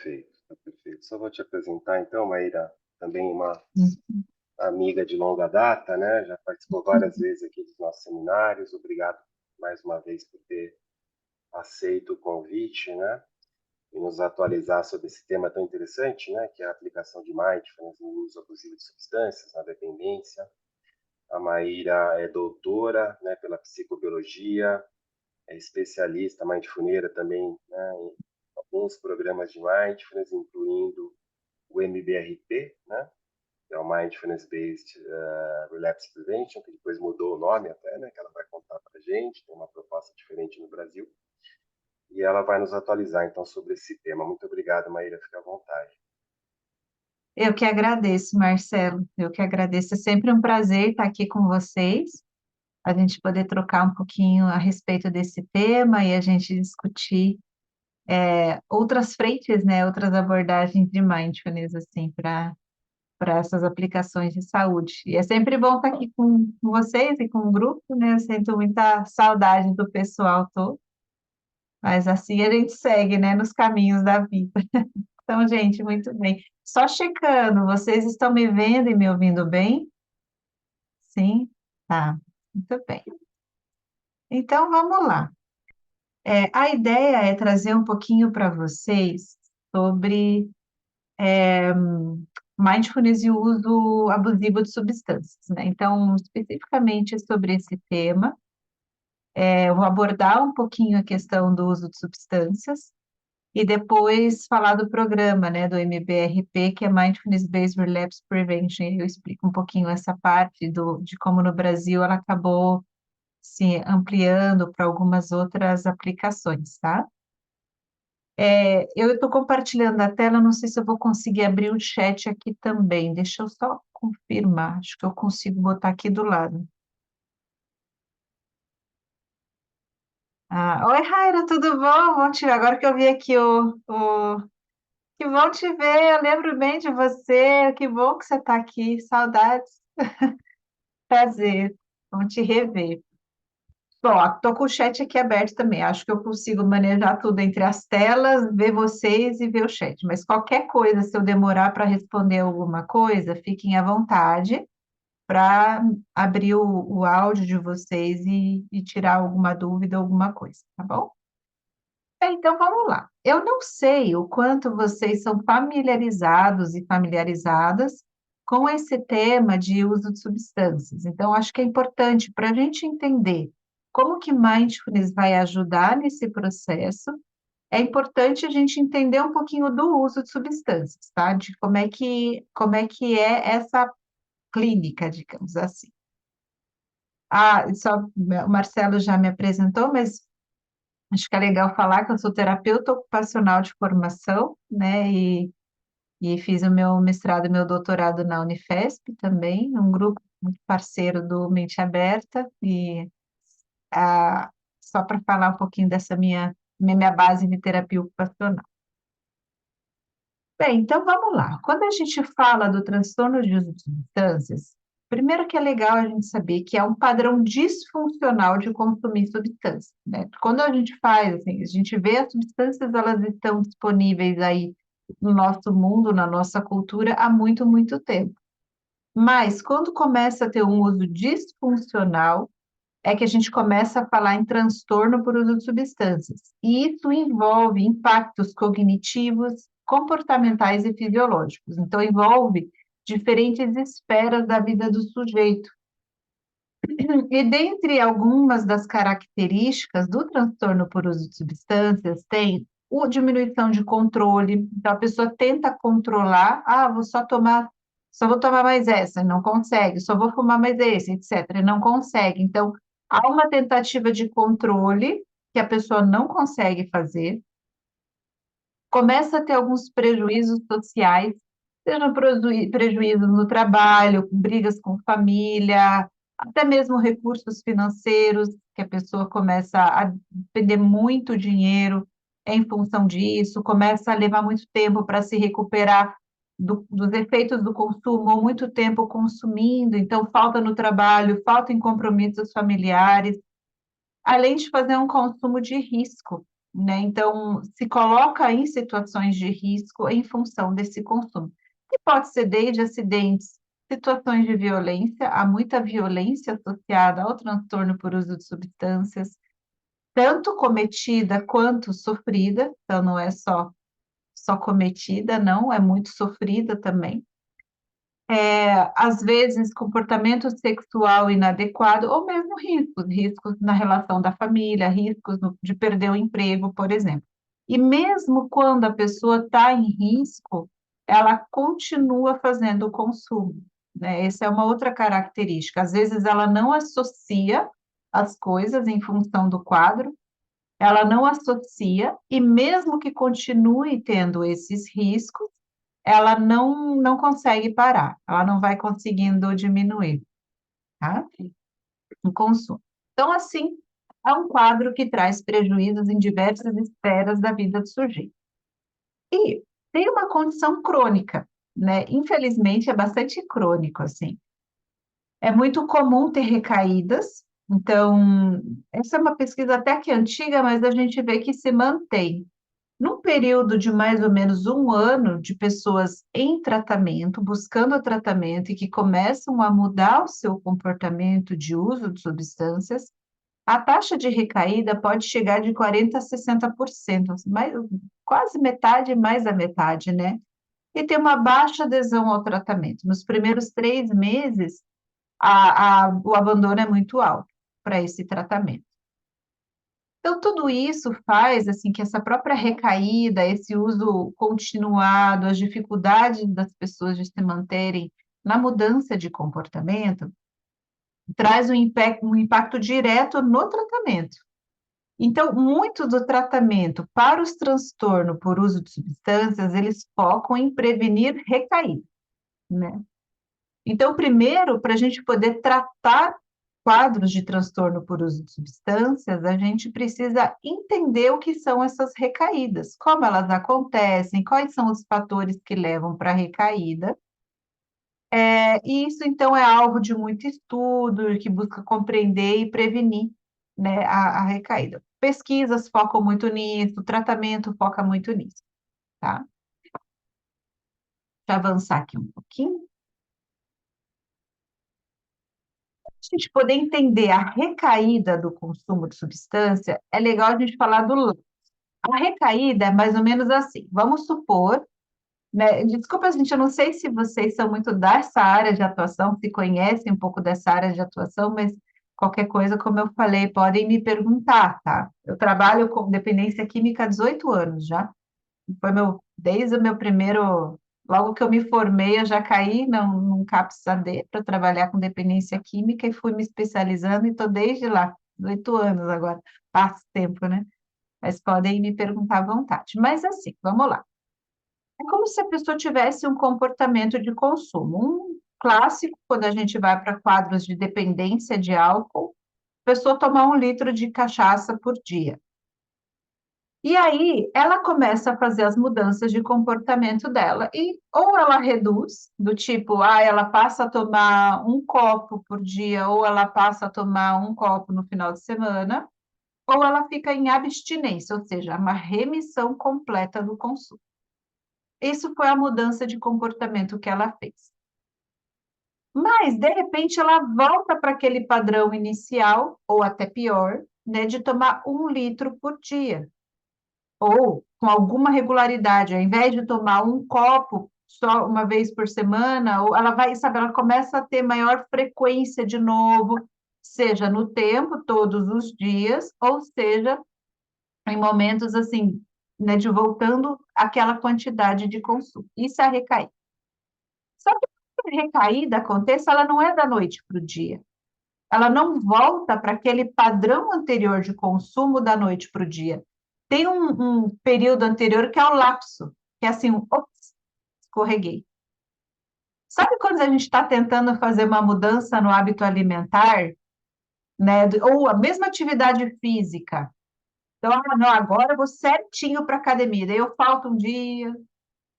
perfeito, tá perfeito. Só vou te apresentar então, Maíra, também uma Uhum. amiga de longa data, né? Já participou várias vezes aqui dos nossos seminários. Obrigado mais uma vez por ter aceito o convite, né? E nos atualizar sobre esse tema tão interessante, né? Que é a aplicação de mindfulness no uso abusivo de substâncias, na dependência. A Maíra é doutora, né, pela psicobiologia, é especialista mindfulneira também, né, em alguns programas de mindfulness, incluindo o MBRP, né, que é o Mindfulness Based Relapse Prevention, que depois mudou o nome até, né, que ela vai contar para a gente, tem uma proposta diferente no Brasil, e ela vai nos atualizar então sobre esse tema. Muito obrigado, Maíra, fica à vontade. Eu que agradeço, Marcelo. Eu que agradeço. É sempre um prazer estar aqui com vocês, a gente poder trocar um pouquinho a respeito desse tema e a gente discutir outras frentes, né, outras abordagens de mindfulness, assim, para essas aplicações de saúde. E é sempre bom estar aqui com vocês e com o grupo, né? Eu sinto muita saudade do pessoal todo, mas assim a gente segue, né, nos caminhos da vida. Então, gente, muito bem. Só checando, vocês estão me vendo e me ouvindo bem? Sim? Tá, muito bem. Então, vamos lá. A ideia é trazer um pouquinho para vocês sobre mindfulness e o uso abusivo de substâncias, né? Então, especificamente sobre esse tema, eu vou abordar um pouquinho a questão do uso de substâncias e depois falar do programa, né, do MBRP, que é Mindfulness Based Relapse Prevention. Eu explico um pouquinho essa parte de como no Brasil ela acabou se ampliando para algumas outras aplicações, tá? Eu estou compartilhando a tela, não sei se eu vou conseguir abrir o chat aqui também. Deixa eu só confirmar, acho que eu consigo botar aqui do lado. Ah, oi, Raira, tudo bom? Bom te ver. Agora que eu vi aqui Que bom te ver, eu lembro bem de você. Que bom que você está aqui. Saudades, prazer. Vamos te rever. Bom, estou com o chat aqui aberto também. Acho que eu consigo manejar tudo entre as telas, ver vocês e ver o chat. Mas qualquer coisa, se eu demorar para responder alguma coisa, fiquem à vontade para abrir o áudio de vocês e tirar alguma dúvida, alguma coisa, tá bom? Então vamos lá. Eu não sei o quanto vocês são familiarizados e familiarizadas com esse tema de uso de substâncias. Então, acho que é importante para a gente entender como que mindfulness vai ajudar nesse processo. É importante a gente entender um pouquinho do uso de substâncias, tá? De como é que é essa clínica, digamos assim. O Marcelo já me apresentou, mas acho que é legal falar que eu sou terapeuta ocupacional de formação, né? E fiz o meu mestrado e meu doutorado na Unifesp também, um grupo muito parceiro do Mente Aberta. Ah, Só para falar um pouquinho dessa minha base de terapia ocupacional. Bem, então vamos lá. Quando a gente fala do transtorno de uso de substâncias, primeiro que é legal a gente saber que é um padrão disfuncional de consumir substâncias, né? Quando a gente faz, assim, a gente vê as substâncias, elas estão disponíveis aí no nosso mundo, na nossa cultura, há muito, muito tempo. Mas quando começa a ter um uso disfuncional, é que a gente começa a falar em transtorno por uso de substâncias. E isso envolve impactos cognitivos, comportamentais e fisiológicos. Então, envolve diferentes esferas da vida do sujeito. E dentre algumas das características do transtorno por uso de substâncias, tem a diminuição de controle. Então, a pessoa tenta controlar, só vou tomar mais essa, e não consegue, só vou fumar mais esse, etc., e não consegue. Então, há uma tentativa de controle que a pessoa não consegue fazer, começa a ter alguns prejuízos sociais, sejam prejuízos no trabalho, brigas com família, até mesmo recursos financeiros, que a pessoa começa a depender muito dinheiro em função disso, começa a levar muito tempo para se recuperar dos efeitos do consumo, ou muito tempo consumindo, então falta no trabalho, falta em compromissos familiares, além de fazer um consumo de risco. né? Então, se coloca em situações de risco em função desse consumo. Que pode ser desde acidentes, situações de violência, há muita violência associada ao transtorno por uso de substâncias, tanto cometida quanto sofrida, então não é só cometida, não, é muito sofrida também. Às vezes, comportamento sexual inadequado, ou mesmo riscos na relação da família, riscos de perder o emprego, por exemplo. E mesmo quando a pessoa está em risco, ela continua fazendo o consumo, né? Essa é uma outra característica. Às vezes, ela não associa as coisas em função do quadro, ela não associa, e mesmo que continue tendo esses riscos, ela não consegue parar, ela não vai conseguindo diminuir, tá? O consumo. Então, assim, é um quadro que traz prejuízos em diversas esferas da vida do sujeito. E tem uma condição crônica, né? Infelizmente, é bastante crônico, assim. É muito comum ter recaídas, então, essa é uma pesquisa até que antiga, mas a gente vê que se mantém. Num período de mais ou menos um ano de pessoas em tratamento, buscando tratamento e que começam a mudar o seu comportamento de uso de substâncias, a taxa de recaída pode chegar de 40% a 60%, quase metade mais da metade, né? E tem uma baixa adesão ao tratamento. Nos primeiros 3 meses, o abandono é muito alto para esse tratamento. Então, tudo isso faz assim que essa própria recaída, esse uso continuado, as dificuldades das pessoas de se manterem na mudança de comportamento, traz um impacto direto no tratamento. Então, muito do tratamento para os transtornos por uso de substâncias, eles focam em prevenir recaída, né? Então, primeiro, para a gente poder tratar quadros de transtorno por uso de substâncias, a gente precisa entender o que são essas recaídas, como elas acontecem, quais são os fatores que levam para a recaída. E isso, então, é alvo de muito estudo, que busca compreender e prevenir, né, a recaída. Pesquisas focam muito nisso, o tratamento foca muito nisso, tá? Deixa eu avançar aqui um pouquinho. A gente poder entender a recaída do consumo de substância, é legal a gente falar do lapso. A recaída é mais ou menos assim. Vamos supor, né? Desculpa, gente, eu não sei se vocês são muito dessa área de atuação, se conhecem um pouco dessa área de atuação, mas qualquer coisa, como eu falei, podem me perguntar, tá? Eu trabalho com dependência química há 18 anos já. Desde o meu primeiro, logo que eu me formei, eu já caí num CAPS AD para trabalhar com dependência química e fui me especializando e estou desde lá, 18 anos agora, passa tempo, né? Mas podem me perguntar à vontade. Mas assim, vamos lá. É como se a pessoa tivesse um comportamento de consumo. Um clássico, quando a gente vai para quadros de dependência de álcool, a pessoa tomar 1 litro de cachaça por dia. E aí ela começa a fazer as mudanças de comportamento dela e ou ela reduz, do tipo, ela passa a tomar 1 copo por dia, ou ela passa a tomar 1 copo no final de semana, ou ela fica em abstinência, ou seja, uma remissão completa do consumo. Isso foi a mudança de comportamento que ela fez. Mas, de repente, ela volta para aquele padrão inicial, ou até pior, né, de tomar 1 litro por dia. Ou com alguma regularidade, ao invés de tomar 1 copo só uma vez por semana, ou ela vai, sabe, ela começa a ter maior frequência de novo, seja no tempo, todos os dias, ou seja, em momentos assim, né, de voltando àquela quantidade de consumo. Isso é a recaída. Só que a recaída aconteça, ela não é da noite para o dia. Ela não volta para aquele padrão anterior de consumo da noite para o dia. Tem um período anterior que é o lapso, que é assim, ops, escorreguei. Sabe quando a gente está tentando fazer uma mudança no hábito alimentar, né? Ou a mesma atividade física. Então, não, agora eu vou certinho para a academia. Daí eu falto um dia,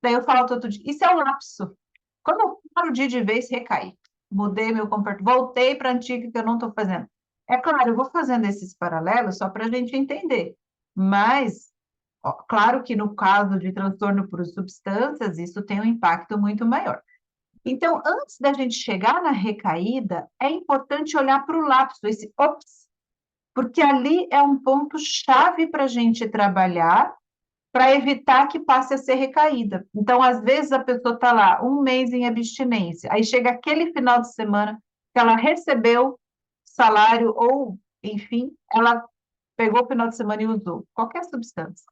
daí eu falto outro dia. Isso é o lapso. Quando eu paro o dia de vez, recaí. Mudei meu comportamento, voltei para a antiga que eu não estou fazendo. É claro, eu vou fazendo esses paralelos só para a gente entender. Mas Ó, claro que no caso de transtorno por substâncias, isso tem um impacto muito maior. Então, antes da gente chegar na recaída, é importante olhar para o lapso, esse ops, porque ali é um ponto chave para a gente trabalhar para evitar que passe a ser recaída. Então, às vezes, a pessoa está lá um mês em abstinência, aí chega aquele final de semana que ela recebeu salário ou, enfim, ela pegou o final de semana e usou qualquer substância.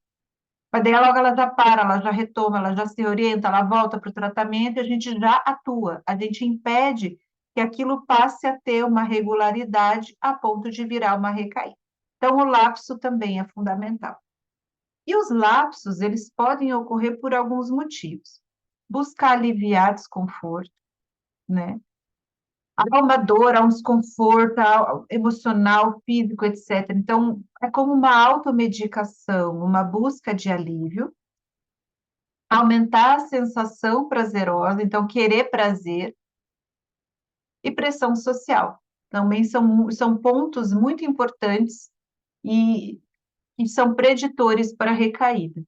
Mas daí logo ela já para, ela já retoma, ela já se orienta, ela volta para o tratamento e a gente já atua, a gente impede que aquilo passe a ter uma regularidade a ponto de virar uma recaída. Então, o lapso também é fundamental. E os lapsos, eles podem ocorrer por alguns motivos. Buscar aliviar desconforto, né? Há uma dor, há um desconforto emocional, físico, etc. Então, é como uma automedicação, uma busca de alívio, aumentar a sensação prazerosa, então, querer prazer, e pressão social. Também são pontos muito importantes e são preditores para a recaída.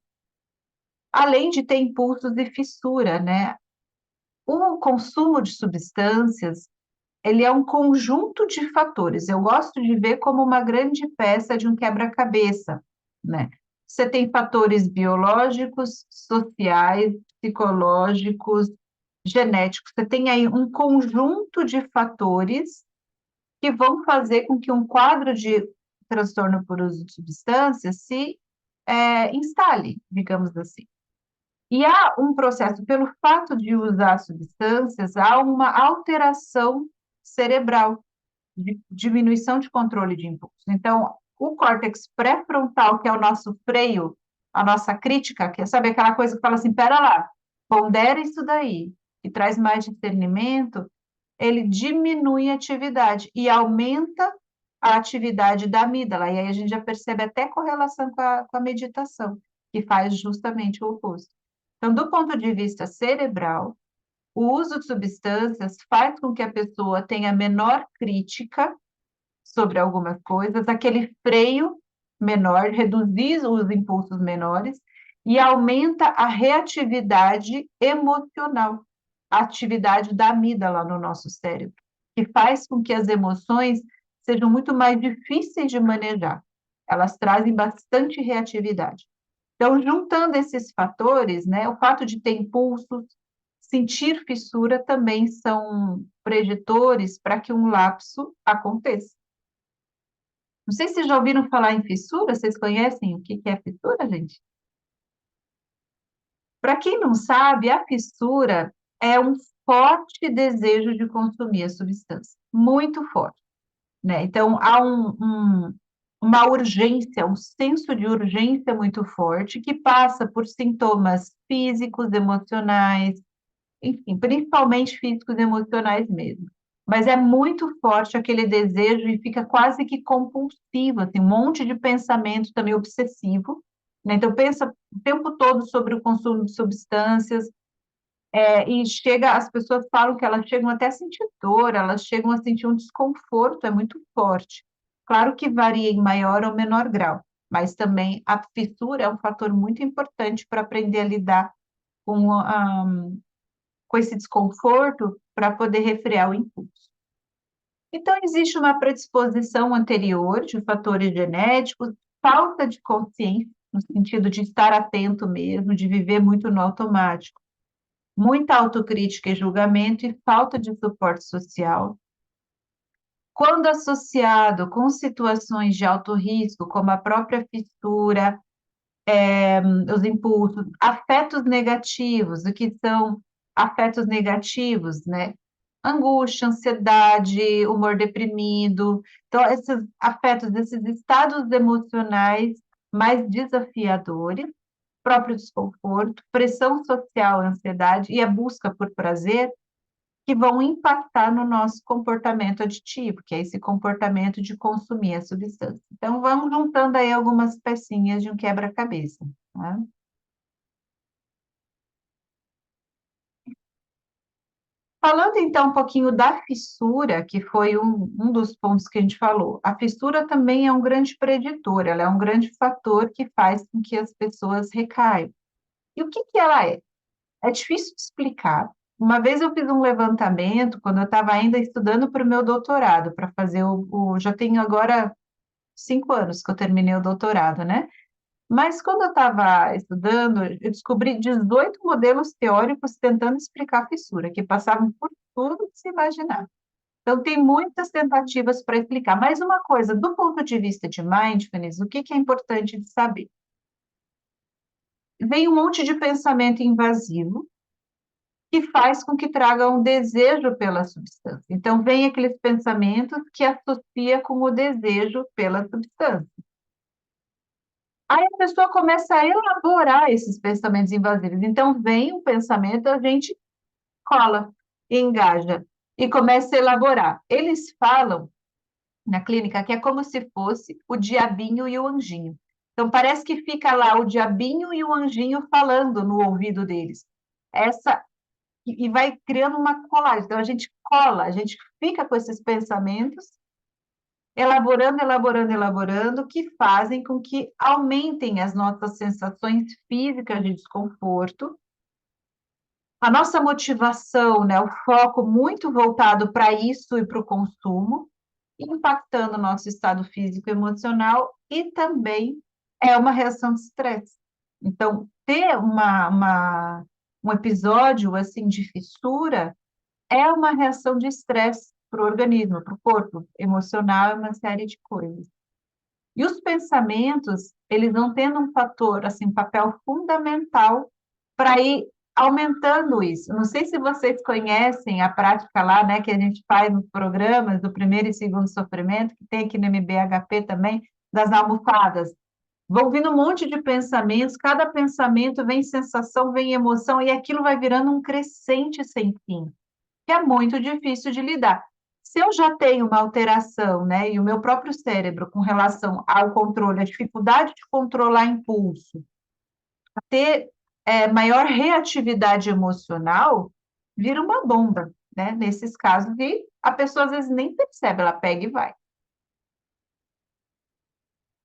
Além de ter impulsos e fissura, né? O consumo de substâncias, ele é um conjunto de fatores. Eu gosto de ver como uma grande peça de um quebra-cabeça, né? Você tem fatores biológicos, sociais, psicológicos, genéticos. Você tem aí um conjunto de fatores que vão fazer com que um quadro de transtorno por uso de substâncias se instale, digamos assim. E há um processo, pelo fato de usar substâncias, há uma alteração cerebral, de diminuição de controle de impulso. Então, o córtex pré-frontal, que é o nosso freio, a nossa crítica, que é, sabe, aquela coisa que fala assim, pera lá, pondera isso daí, que traz mais discernimento, ele diminui a atividade e aumenta a atividade da amígdala. E aí a gente já percebe até correlação com a meditação, que faz justamente o oposto. Então, do ponto de vista cerebral, o uso de substâncias faz com que a pessoa tenha menor crítica sobre algumas coisas, aquele freio menor, reduzir os impulsos menores e aumenta a reatividade emocional, a atividade da amígdala no nosso cérebro, que faz com que as emoções sejam muito mais difíceis de manejar. Elas trazem bastante reatividade. Então, juntando esses fatores, né, o fato de ter impulsos, sentir fissura também são preditores para que um lapso aconteça. Não sei se vocês já ouviram falar em fissura, vocês conhecem o que é fissura, gente? Para quem não sabe, a fissura é um forte desejo de consumir a substância, muito forte, né? Então, há uma urgência, um senso de urgência muito forte que passa por sintomas físicos, emocionais, enfim, principalmente físicos e emocionais mesmo. Mas é muito forte aquele desejo e fica quase que compulsivo, assim, um monte de pensamento também obsessivo, né? Então pensa o tempo todo sobre o consumo de substâncias, e as pessoas falam que elas chegam até a sentir dor, elas chegam a sentir um desconforto, é muito forte. Claro que varia em maior ou menor grau, mas também a fissura é um fator muito importante para aprender a lidar com com esse desconforto para poder refrear o impulso. Então, existe uma predisposição anterior de fatores genéticos, falta de consciência, no sentido de estar atento mesmo, de viver muito no automático, muita autocrítica e julgamento e falta de suporte social. Quando associado com situações de alto risco, como a própria fissura, os impulsos, afetos negativos, o que são afetos negativos, né? Angústia, ansiedade, humor deprimido. Então, esses afetos, esses estados emocionais mais desafiadores, próprio desconforto, pressão social, ansiedade e a busca por prazer, que vão impactar no nosso comportamento aditivo, que é esse comportamento de consumir a substância. Então, vamos juntando aí algumas pecinhas de um quebra-cabeça, tá? Falando então um pouquinho da fissura, que foi um dos pontos que a gente falou, a fissura também é um grande preditor, ela é um grande fator que faz com que as pessoas recaiam. E o que que ela é? É difícil de explicar. Uma vez eu fiz um levantamento, quando eu estava ainda estudando para o meu doutorado, para fazer já tenho agora 5 anos que eu terminei o doutorado, né? Mas quando eu estava estudando, eu descobri 18 modelos teóricos tentando explicar a fissura, que passavam por tudo que se imaginar. Então, tem muitas tentativas para explicar. Mas uma coisa, do ponto de vista de mindfulness, o que que é importante de saber? Vem um monte de pensamento invasivo que faz com que traga um desejo pela substância. Então, vem aqueles pensamentos que associa com o desejo pela substância. Aí a pessoa começa a elaborar esses pensamentos invasivos. Então, vem um pensamento, a gente cola, engaja e começa a elaborar. Eles falam na clínica que é como se fosse o diabinho e o anjinho. Então, parece que fica lá o diabinho e o anjinho falando no ouvido deles. Essa e vai criando uma colagem. Então, a gente cola, a gente fica com esses pensamentos elaborando, elaborando, elaborando, que fazem com que aumentem as nossas sensações físicas de desconforto, a nossa motivação, né, o foco muito voltado para isso e para o consumo, impactando o nosso estado físico e emocional, e também é uma reação de estresse. Então, ter um episódio assim de fissura é uma reação de estresse para o organismo, para o corpo, emocional, é uma série de coisas. E os pensamentos, eles vão tendo um fator, assim, um papel fundamental para ir aumentando isso. Não sei se vocês conhecem a prática lá, né, que a gente faz nos programas do primeiro e segundo sofrimento, que tem aqui no MBHP também, das almofadas. Vão vindo um monte de pensamentos, cada pensamento vem sensação, vem emoção, e aquilo vai virando um crescente sem fim, que é muito difícil de lidar. Se eu já tenho uma alteração, né, e o meu próprio cérebro com relação ao controle, a dificuldade de controlar impulso, ter maior reatividade emocional, vira uma bomba, né? Nesses casos, e a pessoa às vezes nem percebe, ela pega e vai.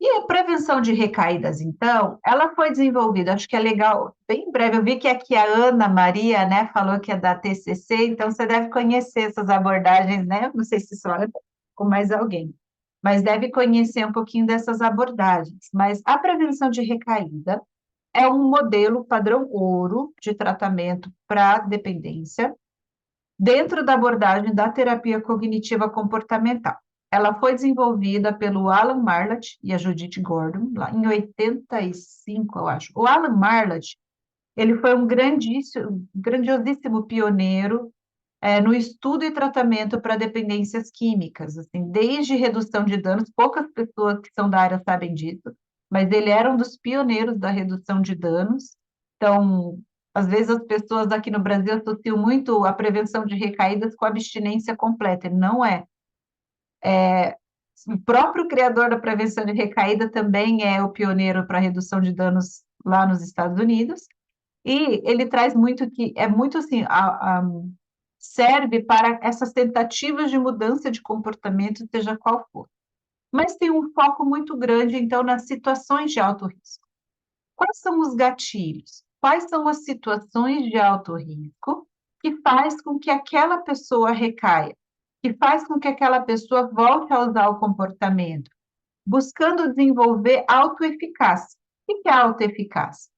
E a prevenção de recaídas, então, ela foi desenvolvida, acho que é legal, bem em breve, eu vi que aqui a Ana Maria, né, falou que é da TCC, então você deve conhecer essas abordagens, né, não sei se só com mais alguém, mas deve conhecer um pouquinho dessas abordagens. Mas a prevenção de recaída é um modelo padrão ouro de tratamento para dependência, dentro da abordagem da terapia cognitiva comportamental. Ela foi desenvolvida pelo Alan Marlatt e a Judith Gordon, lá em 85, eu acho. O Alan Marlatt, ele foi um grandiosíssimo pioneiro no estudo e tratamento para dependências químicas, assim, desde redução de danos, poucas pessoas que são da área sabem disso, mas ele era um dos pioneiros da redução de danos. Então, às vezes as pessoas aqui no Brasil associam muito a prevenção de recaídas com abstinência completa, e não é. O próprio criador da prevenção de recaída também é o pioneiro para redução de danos lá nos Estados Unidos, e ele traz muito que é muito assim, serve para essas tentativas de mudança de comportamento, seja qual for. Mas tem um foco muito grande, então, nas situações de alto risco. Quais são os gatilhos? Quais são as situações de alto risco que faz com que aquela pessoa recaia? Que faz com que aquela pessoa volte a usar o comportamento? Buscando desenvolver autoeficácia. O que é autoeficácia?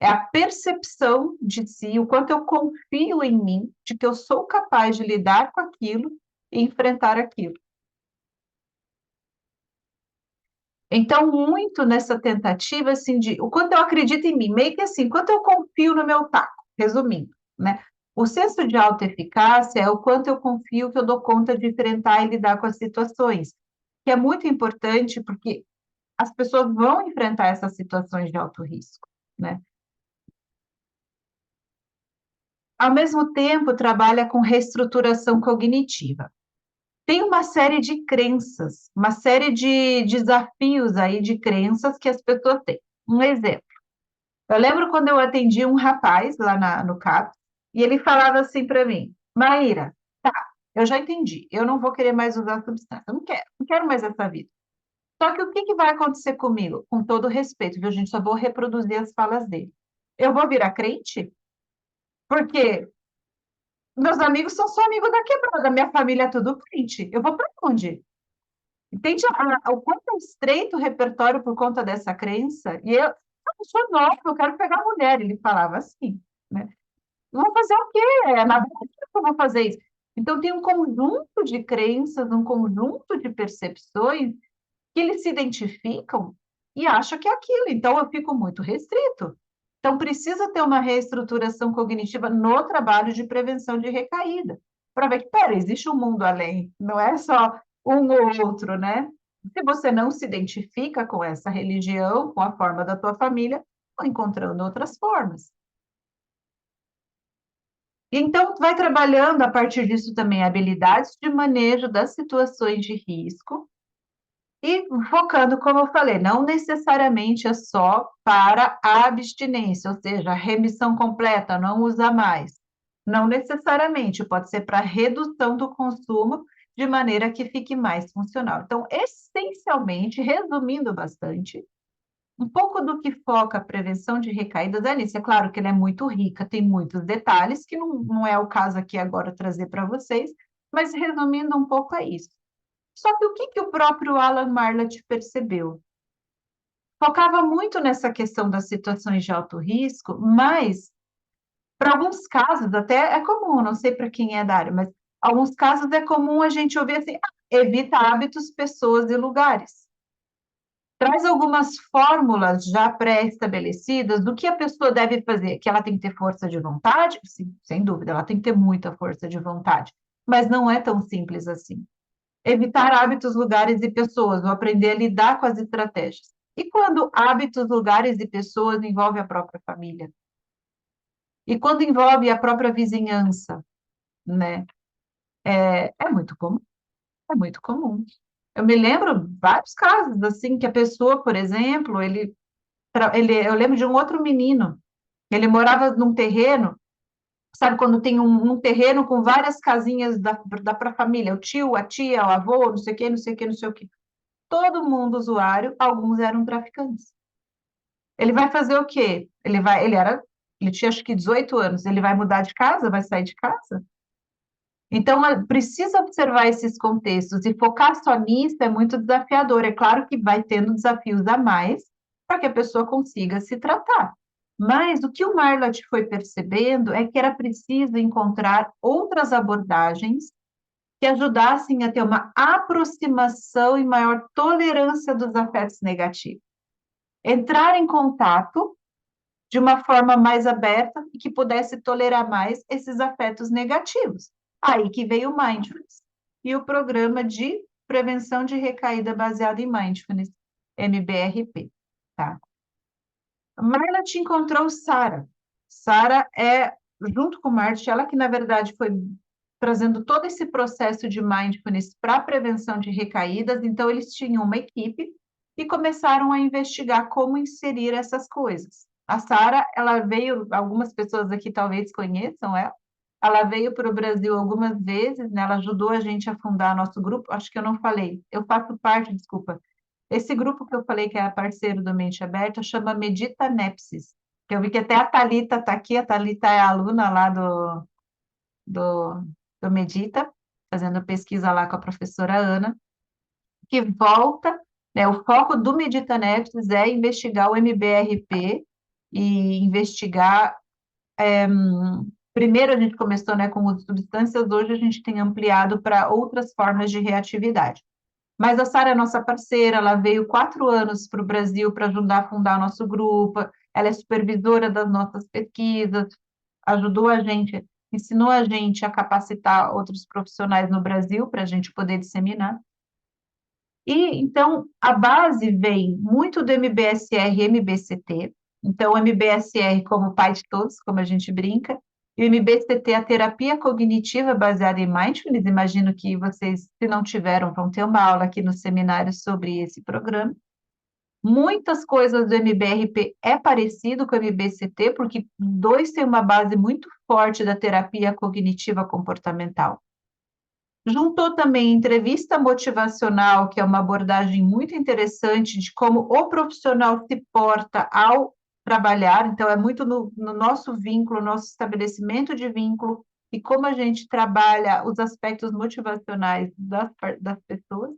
É a percepção de si, o quanto eu confio em mim, de que eu sou capaz de lidar com aquilo e enfrentar aquilo. Então, muito nessa tentativa, assim, de o quanto eu acredito em mim, meio que assim, quanto eu confio no meu taco, resumindo, né? O senso de autoeficácia é o quanto eu confio que eu dou conta de enfrentar e lidar com as situações, que é muito importante porque as pessoas vão enfrentar essas situações de alto risco, né? Ao mesmo tempo, trabalha com reestruturação cognitiva. Tem uma série de crenças, uma série de desafios aí de crenças que as pessoas têm. Um exemplo, eu lembro quando eu atendi um rapaz lá no CAPS, e ele falava assim para mim, Maíra, tá, eu já entendi. Eu não vou querer mais usar substância. Eu não quero mais essa vida. Só que o que que vai acontecer comigo? Com todo respeito, viu, gente? Só vou reproduzir as falas dele. Eu vou virar crente? Porque meus amigos são só amigos da quebrada, minha família é tudo crente. Eu vou para onde? Entende o quanto é estreito o repertório por conta dessa crença? E eu sou nova, eu quero pegar mulher. Ele falava assim, né? Vou fazer o quê? É na verdade que eu vou fazer isso. Então, tem um conjunto de crenças, um conjunto de percepções que eles se identificam e acham que é aquilo. Então, eu fico muito restrito. Então, precisa ter uma reestruturação cognitiva no trabalho de prevenção de recaída, para ver que, pera, existe um mundo além, não é só um ou outro, né? Se você não se identifica com essa religião, com a forma da tua família, vai encontrando outras formas. Então, vai trabalhando a partir disso também habilidades de manejo das situações de risco e focando, como eu falei, não necessariamente é só para a abstinência, ou seja, a remissão completa, não usa mais. Não necessariamente, pode ser para redução do consumo de maneira que fique mais funcional. Então, essencialmente, resumindo bastante, um pouco do que foca a prevenção de recaídas é nisso. É claro que ela é muito rica, tem muitos detalhes, que não é o caso aqui agora trazer para vocês, mas resumindo um pouco é isso. Só que o que, que o próprio Alan Marlatt percebeu? Focava muito nessa questão das situações de alto risco, mas para alguns casos, até é comum, não sei para quem é da área, mas alguns casos é comum a gente ouvir assim, evita hábitos, pessoas e lugares. Traz algumas fórmulas já pré-estabelecidas do que a pessoa deve fazer, que ela tem que ter força de vontade, sim, sem dúvida, ela tem que ter muita força de vontade, mas não é tão simples assim. Evitar hábitos, lugares e pessoas, ou aprender a lidar com as estratégias. E quando hábitos, lugares e pessoas envolvem a própria família? E quando envolve a própria vizinhança, né? É muito comum, é muito comum. Eu me lembro vários casos, assim, que a pessoa, por exemplo, eu lembro de um outro menino, ele morava num terreno, sabe, quando tem um terreno com várias casinhas da pra família, o tio, a tia, o avô, não sei o quê, não sei o quê, não sei o quê. Todo mundo usuário, alguns eram traficantes. Ele vai fazer o quê? Ele tinha acho que 18 anos, ele vai mudar de casa, vai sair de casa? Então, precisa observar esses contextos e focar só nisso é muito desafiador. É claro que vai tendo desafios a mais para que a pessoa consiga se tratar. Mas o que o Marlott foi percebendo é que era preciso encontrar outras abordagens que ajudassem a ter uma aproximação e maior tolerância dos afetos negativos. Entrar em contato de uma forma mais aberta e que pudesse tolerar mais esses afetos negativos. Aí que veio o Mindfulness e o programa de prevenção de recaída baseado em Mindfulness, MBRP, tá? Marla te encontrou Sara. Sara é, junto com Marty, ela que na verdade foi trazendo todo esse processo de mindfulness para a prevenção de recaídas, então eles tinham uma equipe e começaram a investigar como inserir essas coisas. A Sara, ela veio, algumas pessoas aqui talvez conheçam ela veio para o Brasil algumas vezes, né? Ela ajudou a gente a fundar nosso grupo, acho que eu não falei, eu faço parte, desculpa, esse grupo que eu falei que é parceiro do Mente Aberta chama Medita Nepsis, que eu vi que até a Thalita está aqui, a Thalita é aluna lá do, do Medita, fazendo pesquisa lá com a professora Ana, que volta, né, o foco do Medita Nepsis é investigar o MBRP e investigar. Primeiro a gente começou, né, com as substâncias, hoje a gente tem ampliado para outras formas de reatividade. Mas a Sara é nossa parceira, ela veio 4 anos para o Brasil para ajudar a fundar o nosso grupo, ela é supervisora das nossas pesquisas, ajudou a gente, ensinou a gente a capacitar outros profissionais no Brasil para a gente poder disseminar. E então a base vem muito do MBSR e MBCT. Então, o MBSR como pai de todos, como a gente brinca, e o MBCT, a terapia cognitiva baseada em mindfulness. Imagino que vocês, se não tiveram, vão ter uma aula aqui no seminário sobre esse programa. Muitas coisas do MBRP é parecido com o MBCT, porque os dois têm uma base muito forte da terapia cognitiva comportamental. Juntou também entrevista motivacional, que é uma abordagem muito interessante de como o profissional se porta ao trabalhar, então é muito no nosso vínculo, nosso estabelecimento de vínculo, e como a gente trabalha os aspectos motivacionais das pessoas,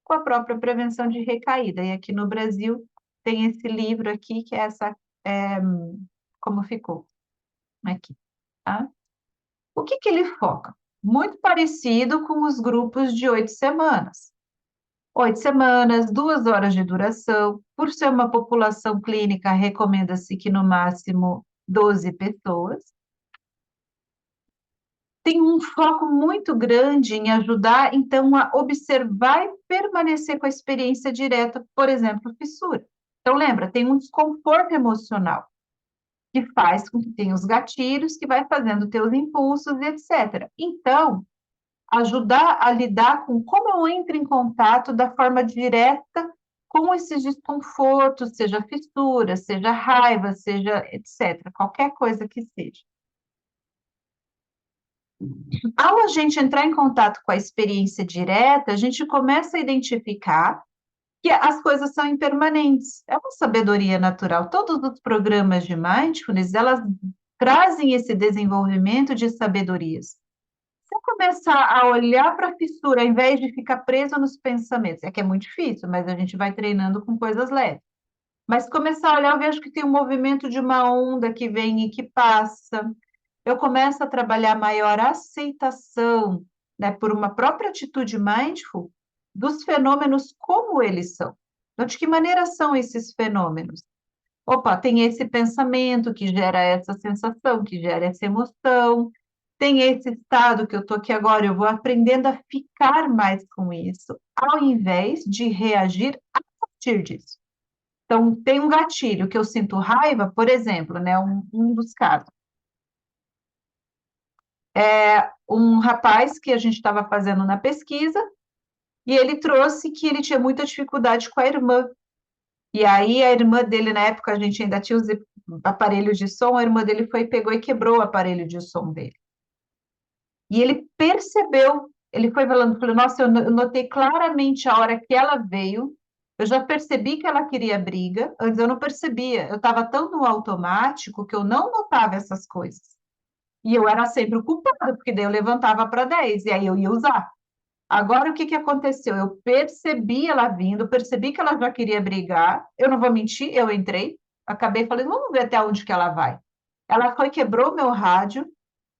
com a própria prevenção de recaída. E aqui no Brasil tem esse livro aqui, que é essa, é, como ficou aqui, tá? O que ele foca? Muito parecido com os grupos de 8 semanas. 8 semanas, 2 horas de duração. Por ser uma população clínica, recomenda-se que no máximo 12 pessoas. Tem um foco muito grande em ajudar, então, a observar e permanecer com a experiência direta, por exemplo, fissura. Então, lembra, tem um desconforto emocional que faz com que tenha os gatilhos, que vai fazendo teus impulsos, etc. Então, ajudar a lidar com como eu entro em contato da forma direta com esses desconfortos, seja fissura, seja raiva, seja etc., qualquer coisa que seja. Ao a gente entrar em contato com a experiência direta, a gente começa a identificar que as coisas são impermanentes. É uma sabedoria natural. Todos os programas de mindfulness, elas trazem esse desenvolvimento de sabedorias. Se eu começar a olhar para a fissura, ao invés de ficar preso nos pensamentos, é que é muito difícil, mas a gente vai treinando com coisas leves. Mas começar a olhar, eu vejo que tem um movimento de uma onda que vem e que passa. Eu começo a trabalhar maior aceitação, né, por uma própria atitude mindful, dos fenômenos como eles são. Então, de que maneira são esses fenômenos? Opa, tem esse pensamento que gera essa sensação, que gera essa emoção, tem esse estado que eu estou aqui agora, eu vou aprendendo a ficar mais com isso, ao invés de reagir a partir disso. Então, tem um gatilho que eu sinto raiva, por exemplo, né, um dos casos. Um rapaz que a gente estava fazendo na pesquisa, e ele trouxe que ele tinha muita dificuldade com a irmã. E aí a irmã dele, na época, a gente ainda tinha os aparelhos de som, a irmã dele foi, pegou e quebrou o aparelho de som dele. E ele percebeu, ele foi falou, nossa, eu notei claramente a hora que ela veio, eu já percebi que ela queria briga, antes eu não percebia, eu estava tão no automático que eu não notava essas coisas. E eu era sempre o culpado, porque daí eu levantava para 10, e aí eu ia usar. Agora, o que aconteceu? Eu percebi ela vindo, percebi que ela já queria brigar, eu não vou mentir, eu entrei, acabei falando, vamos ver até onde que ela vai. Ela foi, quebrou meu rádio,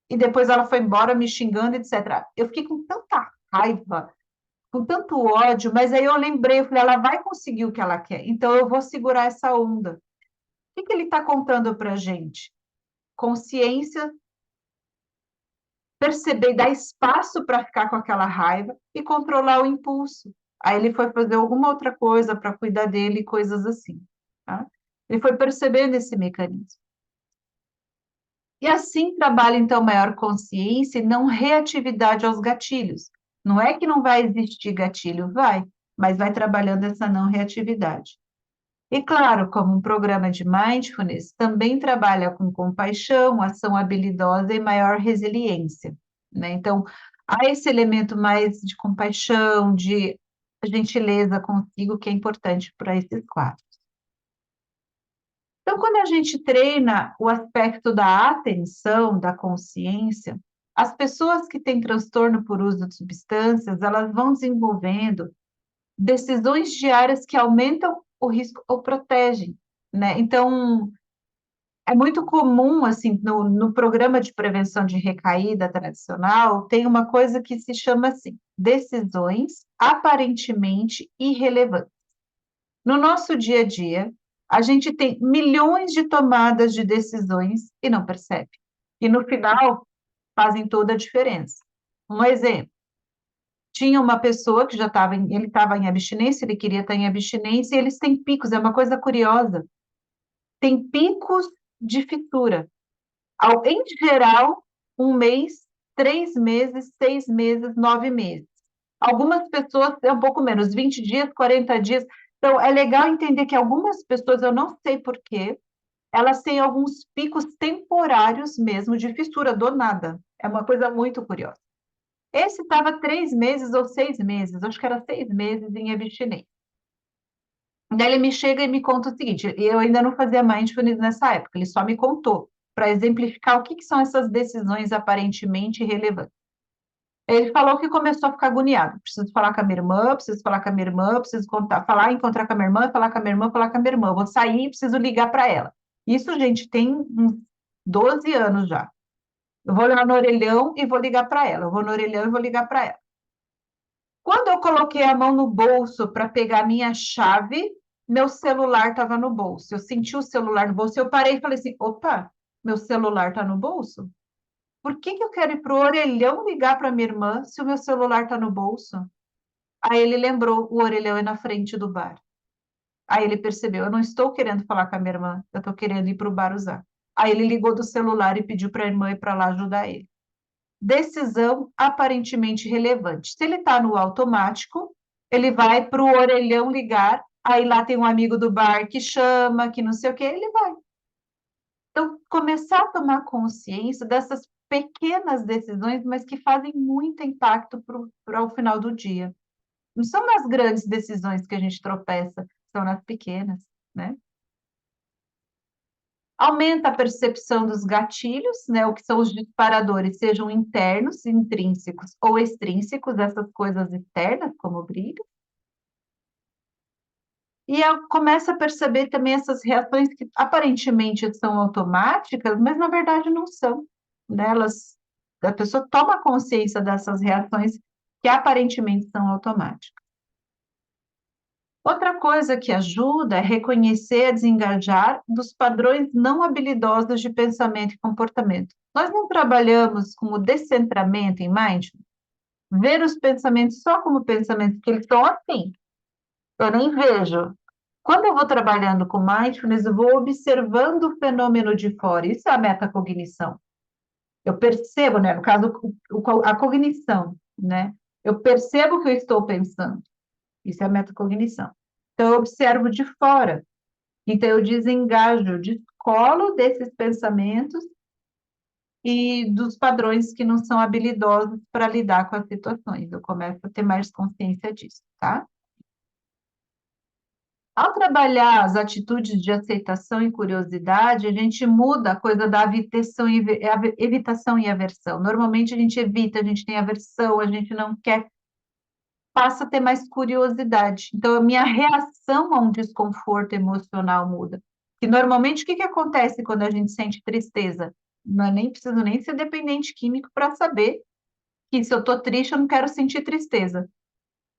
e depois ela foi embora me xingando, etc. Eu fiquei com tanta raiva, com tanto ódio, mas aí eu lembrei, eu falei, ela vai conseguir o que ela quer, então eu vou segurar essa onda. O que ele está contando para a gente? Consciência, perceber, dar espaço para ficar com aquela raiva e controlar o impulso. Aí ele foi fazer alguma outra coisa para cuidar dele, coisas assim. Tá? Ele foi percebendo esse mecanismo. E assim trabalha, então, maior consciência e não reatividade aos gatilhos. Não é que não vai existir gatilho, vai, mas vai trabalhando essa não reatividade. E claro, como um programa de mindfulness, também trabalha com compaixão, ação habilidosa e maior resiliência, né? Então, há esse elemento mais de compaixão, de gentileza consigo, que é importante para esses quadros. Então, quando a gente treina o aspecto da atenção, da consciência, as pessoas que têm transtorno por uso de substâncias, elas vão desenvolvendo decisões diárias que aumentam o risco ou protegem, né? Então, é muito comum, assim, no programa de prevenção de recaída tradicional, tem uma coisa que se chama assim, decisões aparentemente irrelevantes. No nosso dia a dia, a gente tem milhões de tomadas de decisões e não percebe. E no final, fazem toda a diferença. Um exemplo, tinha uma pessoa que já estava, ele estava em abstinência, ele queria estar em abstinência, e eles têm picos, é uma coisa curiosa. Tem picos de fissura. Em geral, 1 mês, 3 meses, 6 meses, 9 meses. Algumas pessoas é um pouco menos, 20 dias, 40 dias. Então, é legal entender que algumas pessoas, eu não sei por quê, elas têm alguns picos temporários mesmo de fissura do nada. É uma coisa muito curiosa. Esse estava 3 meses ou 6 meses, acho que era 6 meses em abstinência. Daí ele me chega e me conta o seguinte: eu ainda não fazia mindfulness nessa época, ele só me contou, para exemplificar o que são essas decisões aparentemente irrelevantes. Ele falou que começou a ficar agoniado. Preciso falar com a minha irmã, preciso falar com a minha irmã, preciso falar, encontrar com a minha irmã, falar com a minha irmã, falar com a minha irmã. Vou sair, preciso ligar para ela. Isso, gente, tem uns 12 anos já. Eu vou lá no orelhão e vou ligar para ela. Eu vou no orelhão e vou ligar para ela. Quando eu coloquei a mão no bolso para pegar minha chave, meu celular estava no bolso. Eu senti o celular no bolso, eu parei e falei assim: opa, meu celular está no bolso? Por que eu quero ir para o orelhão ligar para minha irmã se o meu celular está no bolso? Aí ele lembrou: o orelhão é na frente do bar. Aí ele percebeu: eu não estou querendo falar com a minha irmã, eu estou querendo ir para o bar usar. Aí ele ligou do celular e pediu para a irmã ir para lá ajudar ele. Decisão aparentemente relevante. Se ele está no automático, ele vai para o orelhão ligar, aí lá tem um amigo do bar que chama, que não sei o que, ele vai. Então, começar a tomar consciência dessas pequenas decisões, mas que fazem muito impacto para o final do dia. Não são nas grandes decisões que a gente tropeça, são nas pequenas, né? Aumenta a percepção dos gatilhos, né? O que são os disparadores, sejam internos, intrínsecos ou extrínsecos, essas coisas externas, como o brilho. E começa a perceber também essas reações que aparentemente são automáticas, mas na verdade não são, né? A pessoa toma consciência dessas reações que aparentemente são automáticas. Outra coisa que ajuda é reconhecer e desengajar dos padrões não habilidosos de pensamento e comportamento. Nós não trabalhamos com o descentramento em mindfulness, ver os pensamentos só como pensamentos, que eles são assim, eu nem vejo. Quando eu vou trabalhando com mindfulness, eu vou observando o fenômeno de fora, isso é a metacognição. Eu percebo, né, no caso, a cognição, né? Eu percebo o que eu estou pensando, isso é a metacognição. Então, eu observo de fora. Então, eu desengajo, descolo desses pensamentos e dos padrões que não são habilidosos para lidar com as situações. Eu começo a ter mais consciência disso, tá? Ao trabalhar as atitudes de aceitação e curiosidade, a gente muda a coisa da evitação e aversão. Normalmente a gente evita, a gente tem aversão, a gente não quer, passa a ter mais curiosidade. Então, a minha reação a um desconforto emocional muda. E normalmente o que acontece quando a gente sente tristeza? Não é nem preciso nem ser dependente químico para saber que se eu estou triste, eu não quero sentir tristeza.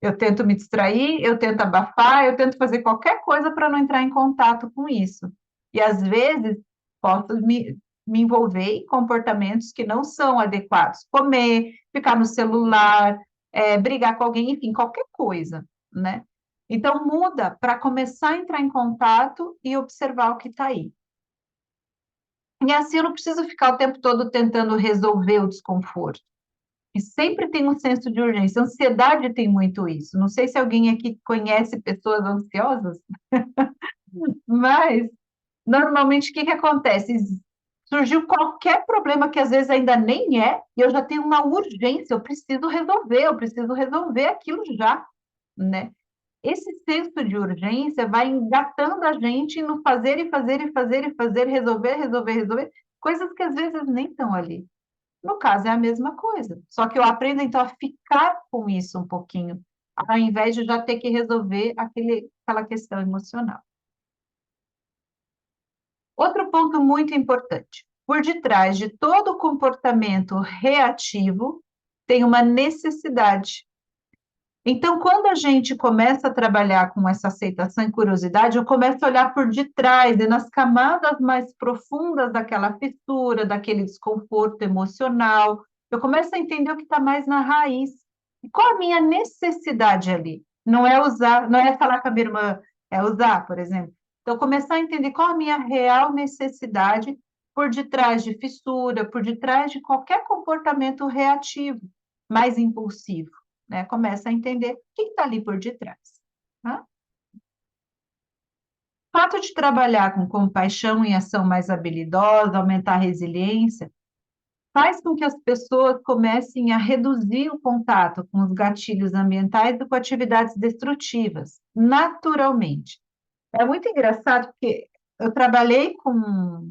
Eu tento me distrair, eu tento abafar, eu tento fazer qualquer coisa para não entrar em contato com isso. E às vezes posso me envolver em comportamentos que não são adequados, comer, ficar no celular, brigar com alguém, enfim, qualquer coisa, né? Então muda para começar a entrar em contato e observar o que está aí. E assim eu não preciso ficar o tempo todo tentando resolver o desconforto. E sempre tem um senso de urgência. A ansiedade tem muito isso. Não sei se alguém aqui conhece pessoas ansiosas, mas normalmente o que acontece? Surgiu qualquer problema que às vezes ainda nem é, e eu já tenho uma urgência, eu preciso resolver aquilo já, né? Esse senso de urgência vai engatando a gente no fazer e fazer e fazer e fazer, resolver, resolver, resolver, coisas que às vezes nem estão ali. No caso, é a mesma coisa. Só que eu aprendo, então, a ficar com isso um pouquinho, ao invés de já ter que resolver aquela questão emocional. Outro ponto muito importante: por detrás de todo comportamento reativo, tem uma necessidade. Então, quando a gente começa a trabalhar com essa aceitação e curiosidade, eu começo a olhar por detrás e nas camadas mais profundas daquela fissura, daquele desconforto emocional, eu começo a entender o que está mais na raiz. E qual a minha necessidade ali? Não é usar, não é falar com a minha irmã, é usar, por exemplo. Então, começar a entender qual a minha real necessidade por detrás de fissura, por detrás de qualquer comportamento reativo, mais impulsivo, né? Começa a entender o que está ali por detrás. Tá? fato de trabalhar com compaixão e ação mais habilidosa, aumentar a resiliência, faz com que as pessoas comecem a reduzir o contato com os gatilhos ambientais e com atividades destrutivas, naturalmente. É muito engraçado porque eu trabalhei com...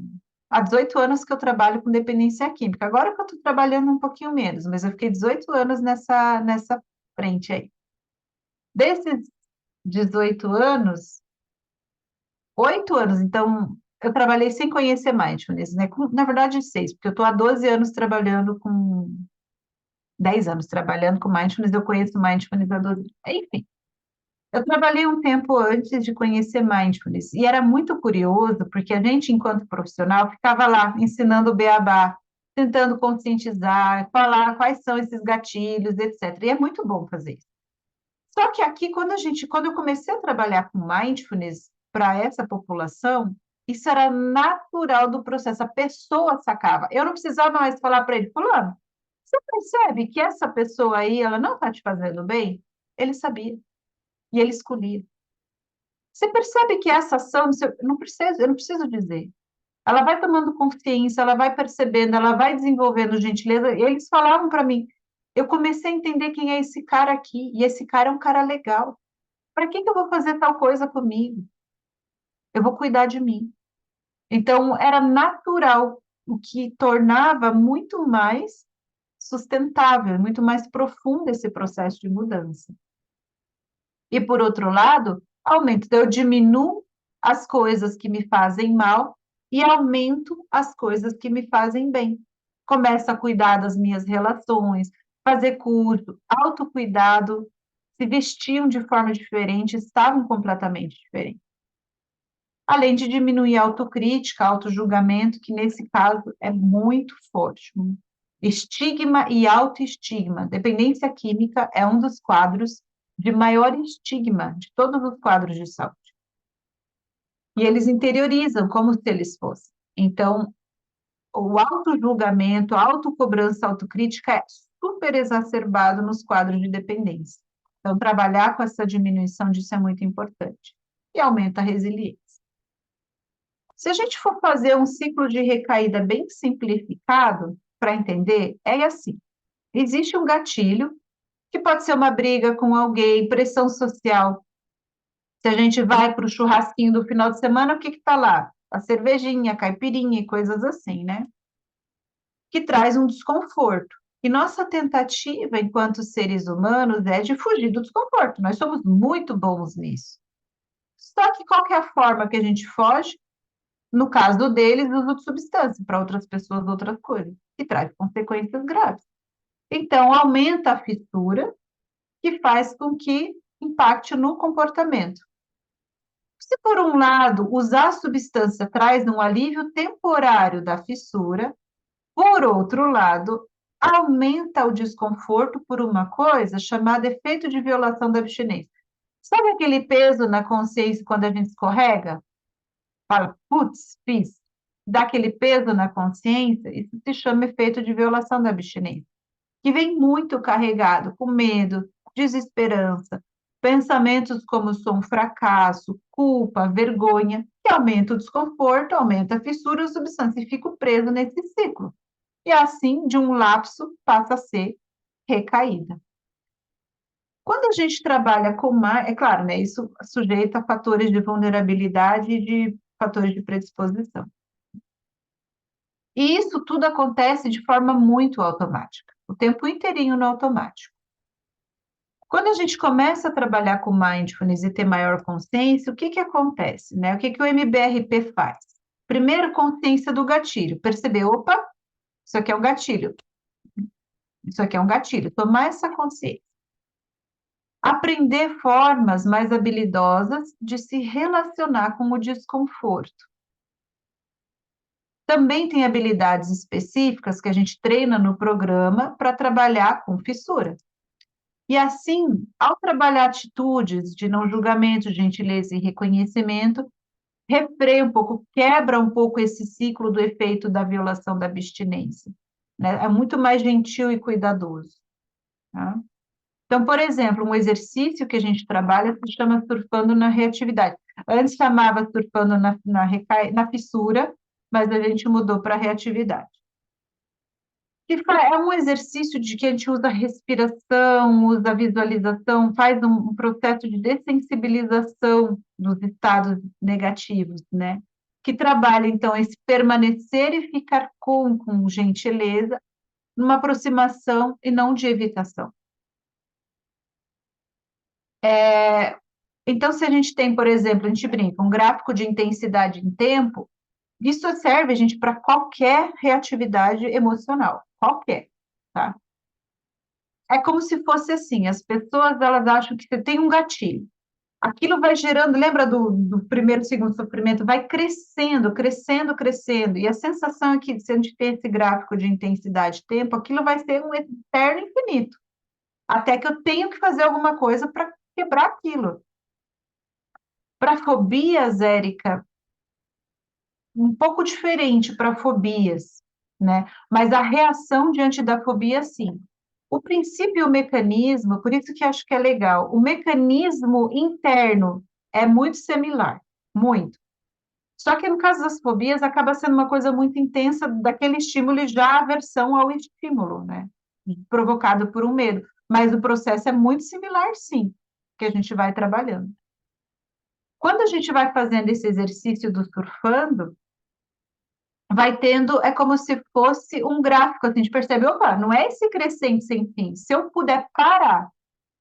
Há 18 anos que eu trabalho com dependência química. Agora que eu estou trabalhando um pouquinho menos, mas eu fiquei 18 anos nessa frente aí. Desses 18 anos, 8 anos, então, eu trabalhei sem conhecer mindfulness, né? Na verdade, 6, porque eu estou há 12 anos trabalhando com... 10 anos trabalhando com mindfulness, eu conheço mindfulness há 12 anos. Enfim, eu trabalhei um tempo antes de conhecer mindfulness, e era muito curioso, porque a gente, enquanto profissional, ficava lá ensinando o beabá, tentando conscientizar, falar quais são esses gatilhos, etc. E é muito bom fazer isso. Só que aqui, quando eu comecei a trabalhar com mindfulness para essa população, isso era natural do processo, a pessoa sacava. Eu não precisava mais falar para ele, fulano, você percebe que essa pessoa aí, ela não está te fazendo bem? Ele sabia, e ele escolhia. Você percebe que essa ação, eu não preciso dizer. Ela vai tomando consciência, ela vai percebendo, ela vai desenvolvendo gentileza. E eles falavam para mim, eu comecei a entender quem é esse cara aqui, e esse cara é um cara legal. Para que eu vou fazer tal coisa comigo? Eu vou cuidar de mim. Então, era natural, o que tornava muito mais sustentável, muito mais profundo esse processo de mudança. E, por outro lado, aumento. Então, eu diminuo as coisas que me fazem mal e aumento as coisas que me fazem bem. Começo a cuidar das minhas relações, fazer curso, autocuidado, se vestiam de forma diferente, estavam completamente diferentes. Além de diminuir a autocrítica, autojulgamento, que nesse caso é muito forte. Estigma e autoestigma. Dependência química é um dos quadros de maior estigma de todos os quadros de saúde. E eles interiorizam como se eles fossem. Então, o autojulgamento, a autocobrança, a autocrítica é super exacerbado nos quadros de dependência. Então, trabalhar com essa diminuição disso é muito importante. E aumenta a resiliência. Se a gente for fazer um ciclo de recaída bem simplificado, para entender, é assim: existe um gatilho, que pode ser uma briga com alguém, pressão social. Se a gente vai para o churrasquinho do final de semana, o que está lá? A cervejinha, a caipirinha e coisas assim, né? Que traz um desconforto. E nossa tentativa, enquanto seres humanos, é de fugir do desconforto. Nós somos muito bons nisso. Só que qual que é a forma que a gente foge? No caso deles, uso de substância, para outras pessoas, outras coisas, que traz consequências graves. Então, aumenta a fissura, que faz com que impacte no comportamento. Se, por um lado, usar a substância traz um alívio temporário da fissura, por outro lado, aumenta o desconforto por uma coisa chamada efeito de violação da abstinência. Sabe aquele peso na consciência quando a gente escorrega? Fala, putz, fiz. Dá aquele peso na consciência, isso se chama efeito de violação da abstinência, que vem muito carregado com medo, desesperança, pensamentos como sou um fracasso, culpa, vergonha, que aumenta o desconforto, aumenta a fissura, a substância, e fico preso nesse ciclo. E assim, de um lapso, passa a ser recaída. Quando a gente trabalha com mais, é claro, né, isso sujeito a fatores de vulnerabilidade e de fatores de predisposição. E isso tudo acontece de forma muito automática, o tempo inteirinho no automático. Quando a gente começa a trabalhar com mindfulness e ter maior consciência, o que que acontece, né? O que que o MBRP faz? Primeiro, consciência do gatilho, perceber, opa, isso aqui é um gatilho, isso aqui é um gatilho, tomar essa consciência. Aprender formas mais habilidosas de se relacionar com o desconforto. Também tem habilidades específicas que a gente treina no programa para trabalhar com fissura. E assim, ao trabalhar atitudes de não julgamento, gentileza e reconhecimento, refreia um pouco, quebra um pouco esse ciclo do efeito da violação da abstinência, né? É muito mais gentil e cuidadoso, tá? Então, por exemplo, um exercício que a gente trabalha se chama surfando na reatividade. Antes chamava surfando na fissura, mas a gente mudou para reatividade. É um exercício de que a gente usa respiração, usa visualização, faz um processo de dessensibilização dos estados negativos, né? Que trabalha, então, esse permanecer e ficar com gentileza, numa aproximação e não de evitação. Então, se a gente tem, por exemplo, a gente brinca, um gráfico de intensidade em tempo, isso serve, gente, para qualquer reatividade emocional, qualquer, tá? É como se fosse assim, as pessoas, elas acham que você tem um gatilho. Aquilo vai gerando, lembra do primeiro, segundo sofrimento? Vai crescendo, crescendo, crescendo. E a sensação é que, se a gente tem esse gráfico de intensidade de tempo, aquilo vai ser um eterno infinito. Até que eu tenho que fazer alguma coisa para quebrar aquilo. Para fobias, Érica, um pouco diferente para fobias, né? Mas a reação diante da fobia, sim. O princípio e o mecanismo, por isso que acho que é legal, o mecanismo interno é muito similar, muito. Só que no caso das fobias, acaba sendo uma coisa muito intensa daquele estímulo e já aversão ao estímulo, né? Provocado por um medo. Mas o processo é muito similar, sim, que a gente vai trabalhando. Quando a gente vai fazendo esse exercício do surfando, vai tendo, é como se fosse um gráfico, assim, a gente percebe, opa, não é esse crescente sem fim. Se eu puder parar,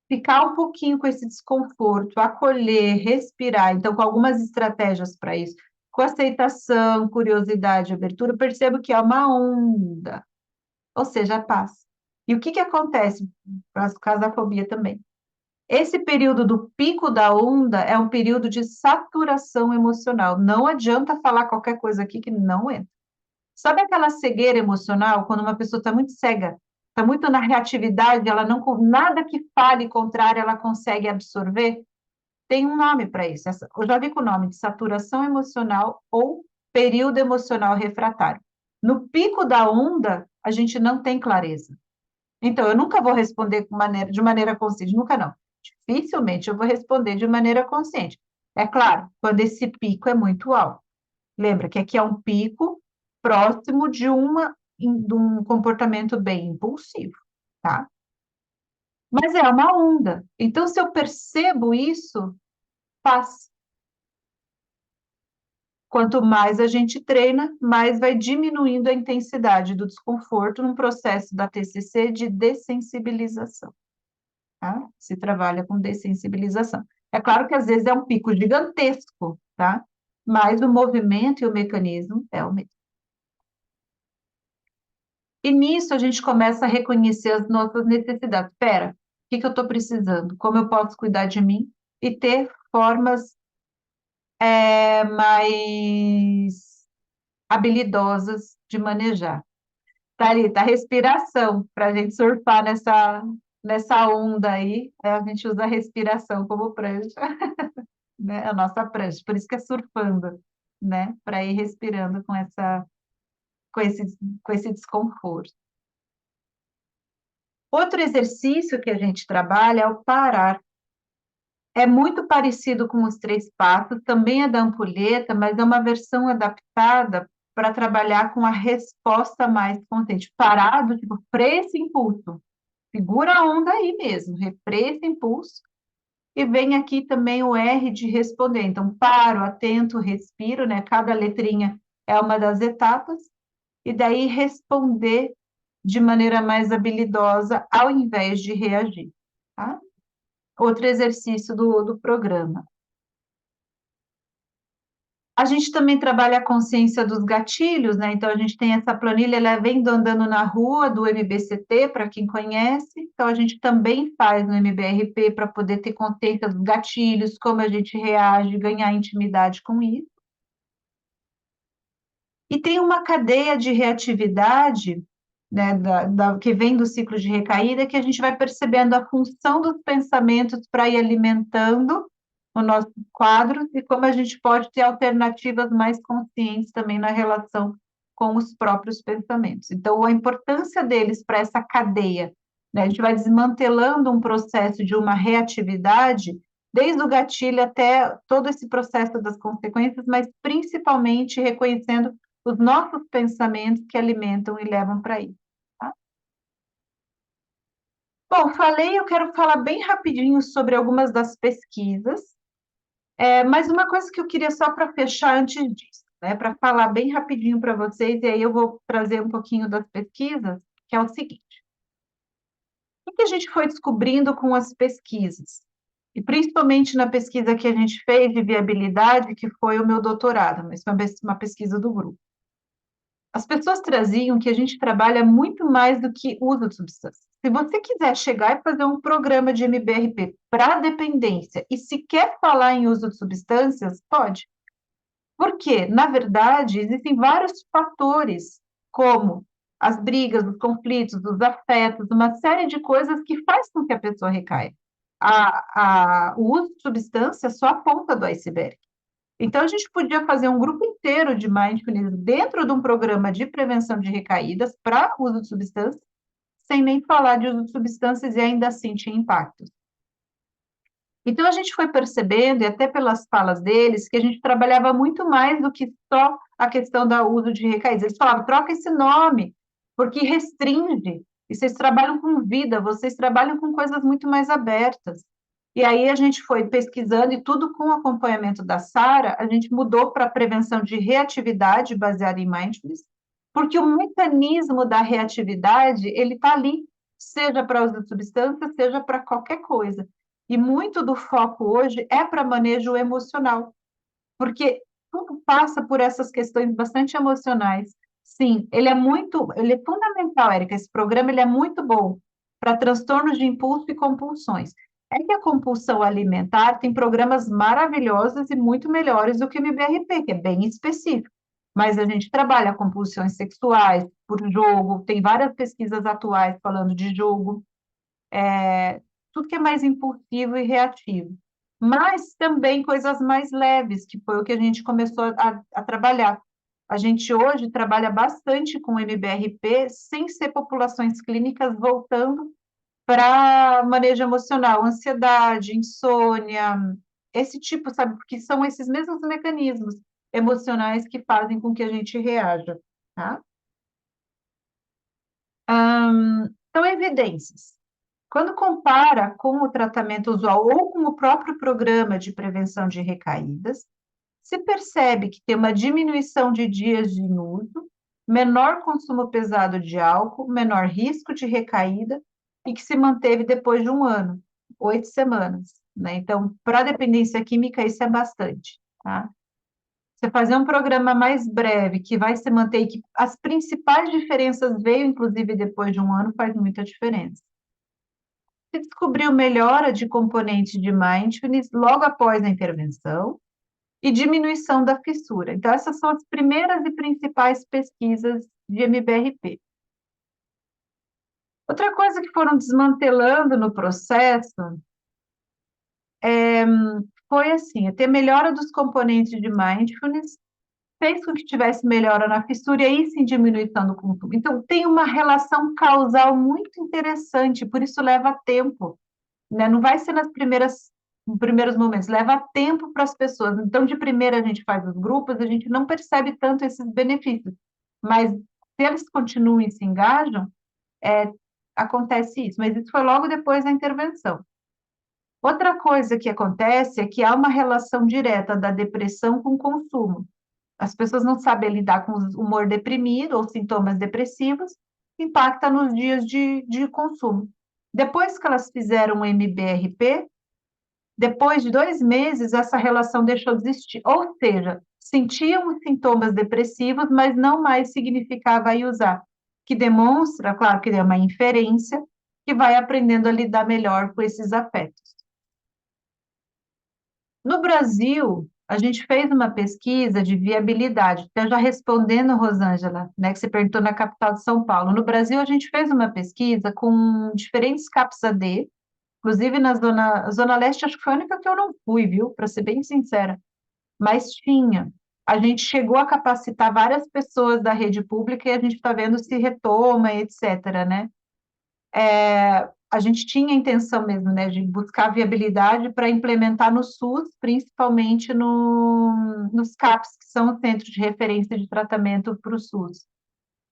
ficar um pouquinho com esse desconforto, acolher, respirar, então, com algumas estratégias para isso, com aceitação, curiosidade, abertura, eu percebo que é uma onda, ou seja, paz. E o que acontece, no caso da fobia também? Esse período do pico da onda é um período de saturação emocional. Não adianta falar qualquer coisa aqui que não entra. Sabe aquela cegueira emocional, quando uma pessoa está muito cega, está muito na reatividade, ela não, nada que fale contrário, ela consegue absorver? Tem um nome para isso. Eu já vi com o nome de saturação emocional ou período emocional refratário. No pico da onda, a gente não tem clareza. Então, eu nunca vou responder de maneira consciente, nunca não. Dificilmente eu vou responder de maneira consciente. É claro, quando esse pico é muito alto. Lembra que aqui é um pico próximo de um comportamento bem impulsivo, tá? Mas é uma onda. Então, se eu percebo isso, paz. Quanto mais a gente treina, mais vai diminuindo a intensidade do desconforto num processo da TCC de dessensibilização, tá? Se trabalha com dessensibilização. É claro que às vezes é um pico gigantesco, tá? Mas o movimento e o mecanismo é o mesmo. E nisso a gente começa a reconhecer as nossas necessidades. Espera, o que eu estou precisando? Como eu posso cuidar de mim? E ter formas mais habilidosas de manejar. Tá ali, tá respiração, para a gente surfar nessa onda aí, a gente usa a respiração como prancha, né? A nossa prancha, por isso que é surfando, né? Para ir respirando com esse, com esse desconforto. Outro exercício que a gente trabalha é o parar. É muito parecido com os três passos, também é da ampulheta, mas é uma versão adaptada para trabalhar com a resposta mais consciente. Parado, tipo, freia esse impulso. Segura a onda aí mesmo, refreia esse impulso. E vem aqui também o R de responder. Então, paro, atento, respiro, né? Cada letrinha é uma das etapas. E daí responder de maneira mais habilidosa, ao invés de reagir, tá? Outro exercício do programa. A gente também trabalha a consciência dos gatilhos, né? Então, a gente tem essa planilha, ela vem do Andando na Rua, do MBCT, para quem conhece. Então, a gente também faz no MBRP para poder ter consciência dos gatilhos, como a gente reage, ganhar intimidade com isso. E tem uma cadeia de reatividade, né, que vem do ciclo de recaída, que a gente vai percebendo a função dos pensamentos para ir alimentando o nosso quadro e como a gente pode ter alternativas mais conscientes também na relação com os próprios pensamentos. Então, a importância deles para essa cadeia, né, a gente vai desmantelando um processo de uma reatividade desde o gatilho até todo esse processo das consequências, mas principalmente reconhecendo os nossos pensamentos que alimentam e levam para isso. Tá? Bom, eu quero falar bem rapidinho sobre algumas das pesquisas, mas uma coisa que eu queria só para fechar antes disso, né, para falar bem rapidinho para vocês, e aí eu vou trazer um pouquinho das pesquisas, que é o seguinte: o que a gente foi descobrindo com as pesquisas? E principalmente na pesquisa que a gente fez de viabilidade, que foi o meu doutorado, mas foi uma pesquisa do grupo. As pessoas traziam que a gente trabalha muito mais do que uso de substâncias. Se você quiser chegar e fazer um programa de MBRP para dependência e se quer falar em uso de substâncias, pode. Porque, na verdade, existem vários fatores, como as brigas, os conflitos, os afetos, uma série de coisas que faz com que a pessoa recaia. O uso de substância é só a ponta do iceberg. Então, a gente podia fazer um grupo inteiro de mindfulness dentro de um programa de prevenção de recaídas para uso de substâncias, sem nem falar de uso de substâncias e ainda assim tinha impactos. Então, a gente foi percebendo, e até pelas falas deles, que a gente trabalhava muito mais do que só a questão do uso de recaídas. Eles falavam, troca esse nome, porque restringe, e vocês trabalham com vida, vocês trabalham com coisas muito mais abertas. E aí a gente foi pesquisando, e tudo com o acompanhamento da Sara, a gente mudou para prevenção de reatividade baseada em mindfulness, porque o mecanismo da reatividade, ele está ali, seja para uso de substância, seja para qualquer coisa. E muito do foco hoje é para manejo emocional, porque tudo passa por essas questões bastante emocionais. Sim, ele é fundamental, Érica, esse programa ele é muito bom para transtornos de impulso e compulsões. É que a compulsão alimentar tem programas maravilhosos e muito melhores do que o MBRP, que é bem específico. Mas a gente trabalha compulsões sexuais por jogo, tem várias pesquisas atuais falando de jogo, tudo que é mais impulsivo e reativo. Mas também coisas mais leves, que foi o que a gente começou a trabalhar. A gente hoje trabalha bastante com MBRP, sem ser populações clínicas, voltando para manejo emocional, ansiedade, insônia, esse tipo, sabe? Porque são esses mesmos mecanismos emocionais que fazem com que a gente reaja, tá? Então, evidências. Quando compara com o tratamento usual ou com o próprio programa de prevenção de recaídas, se percebe que tem uma diminuição de dias de uso, menor consumo pesado de álcool, menor risco de recaída e que se manteve depois de um ano, 8 semanas, né? Então, para dependência química, isso é bastante, tá? Você fazer um programa mais breve, que vai se manter, e que as principais diferenças veio, inclusive, depois de um ano, faz muita diferença. Se descobriu melhora de componentes de mindfulness logo após a intervenção e diminuição da fissura. Então, essas são as primeiras e principais pesquisas de MBRP. Outra coisa que foram desmantelando no processo foi assim, ter melhora dos componentes de mindfulness fez com que tivesse melhora na fissura e aí sim diminuição do consumo. Então, tem uma relação causal muito interessante, por isso leva tempo, né? Não vai ser nos primeiros momentos, leva tempo para as pessoas. Então, de primeira a gente faz os grupos, a gente não percebe tanto esses benefícios, mas se eles continuam e se engajam, acontece isso. Mas isso foi logo depois da intervenção. Outra coisa que acontece é que há uma relação direta da depressão com o consumo. As pessoas não sabem lidar com o humor deprimido ou sintomas depressivos, impacta nos dias de consumo. Depois que elas fizeram o MBRP, depois de 2 meses, essa relação deixou de existir. Ou seja, sentiam os sintomas depressivos, mas não mais significava ir usar, que demonstra, claro que é uma inferência, que vai aprendendo a lidar melhor com esses afetos. No Brasil, a gente fez uma pesquisa de viabilidade, até já respondendo, Rosângela, né, que você perguntou na capital de São Paulo. No Brasil, a gente fez uma pesquisa com diferentes CAPS AD, inclusive na Zona Leste, acho que foi a única que eu não fui, viu, para ser bem sincera, mas tinha. A gente chegou a capacitar várias pessoas da rede pública e a gente está vendo se retoma, etc., né? a gente tinha a intenção mesmo, né, de buscar viabilidade para implementar no SUS, principalmente nos CAPs, que são os centros de referência de tratamento para o SUS.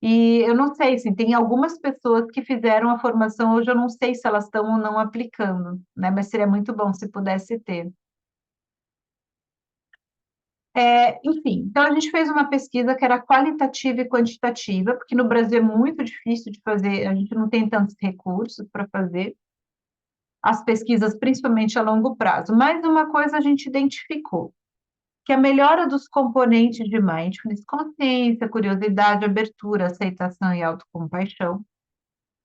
E eu não sei, assim, tem algumas pessoas que fizeram a formação, hoje eu não sei se elas estão ou não aplicando, né, mas seria muito bom se pudesse ter. Enfim, então a gente fez uma pesquisa que era qualitativa e quantitativa, porque no Brasil é muito difícil de fazer, a gente não tem tantos recursos para fazer as pesquisas, principalmente a longo prazo. Mas uma coisa a gente identificou, que a melhora dos componentes de mindfulness, consciência, curiosidade, abertura, aceitação e autocompaixão,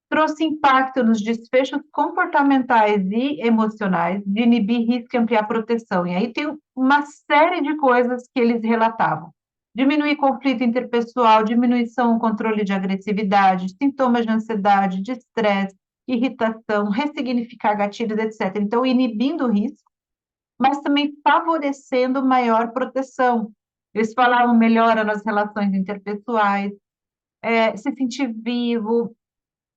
trouxe impacto nos desfechos comportamentais e emocionais, de inibir risco e ampliar proteção. E aí tem uma série de coisas que eles relatavam. Diminuir conflito interpessoal, diminuição, controle de agressividade, sintomas de ansiedade, de estresse, irritação, ressignificar gatilhos, etc. Então, inibindo o risco, mas também favorecendo maior proteção. Eles falavam melhora nas relações interpessoais, se sentir vivo,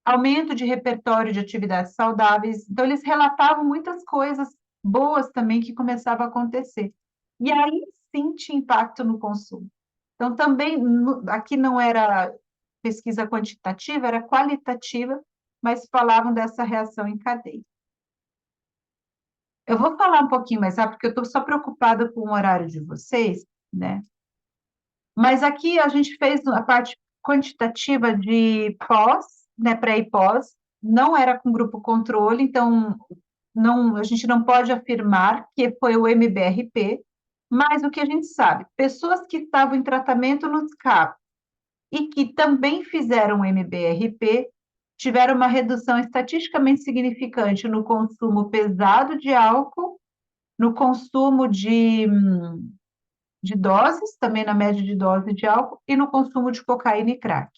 aumento de repertório de atividades saudáveis. Então, eles relatavam muitas coisas boas também que começavam a acontecer. E aí sim tinha impacto no consumo. Então, também, aqui não era pesquisa quantitativa, era qualitativa, mas falavam dessa reação em cadeia. Eu vou falar um pouquinho mais rápido, porque eu estou só preocupada com o horário de vocês, né? Mas aqui a gente fez a parte quantitativa de pós, né, pré e pós, não era com grupo controle, então não, a gente não pode afirmar que foi o MBRP, mas o que a gente sabe, pessoas que estavam em tratamento nos CAP e que também fizeram MBRP tiveram uma redução estatisticamente significante no consumo pesado de álcool, no consumo de doses, também na média de dose de álcool, e no consumo de cocaína e crack.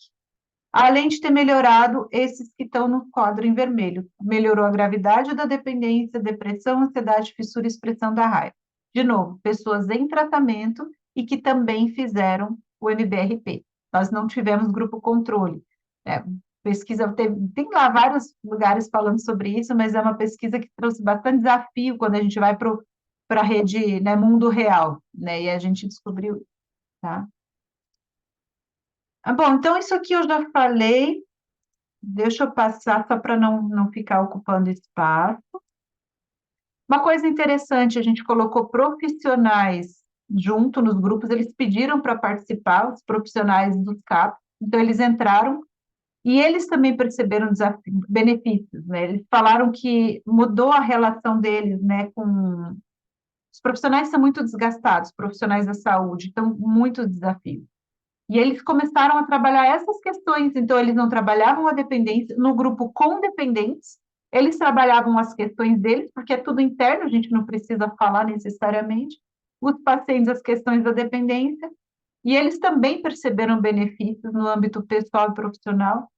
Além de ter melhorado esses que estão no quadro em vermelho. Melhorou a gravidade da dependência, depressão, ansiedade, fissura e expressão da raiva. De novo, pessoas em tratamento e que também fizeram o MBRP. Nós não tivemos grupo controle. Pesquisa, tem lá vários lugares falando sobre isso, mas é uma pesquisa que trouxe bastante desafio quando a gente vai para a rede, né, mundo real, né, e a gente descobriu, tá? Bom, então isso aqui eu já falei, deixa eu passar só para não ficar ocupando espaço. Uma coisa interessante, a gente colocou profissionais junto nos grupos, eles pediram para participar, os profissionais dos CAP, então eles entraram e eles também perceberam benefícios, né? Eles falaram que mudou a relação deles, né, com... Os profissionais são muito desgastados, profissionais da saúde, então muitos desafios. E eles começaram a trabalhar essas questões, então eles não trabalhavam a dependência, no grupo com dependentes, eles trabalhavam as questões deles, porque é tudo interno, a gente não precisa falar necessariamente, os pacientes as questões da dependência, e eles também perceberam benefícios no âmbito pessoal e profissional,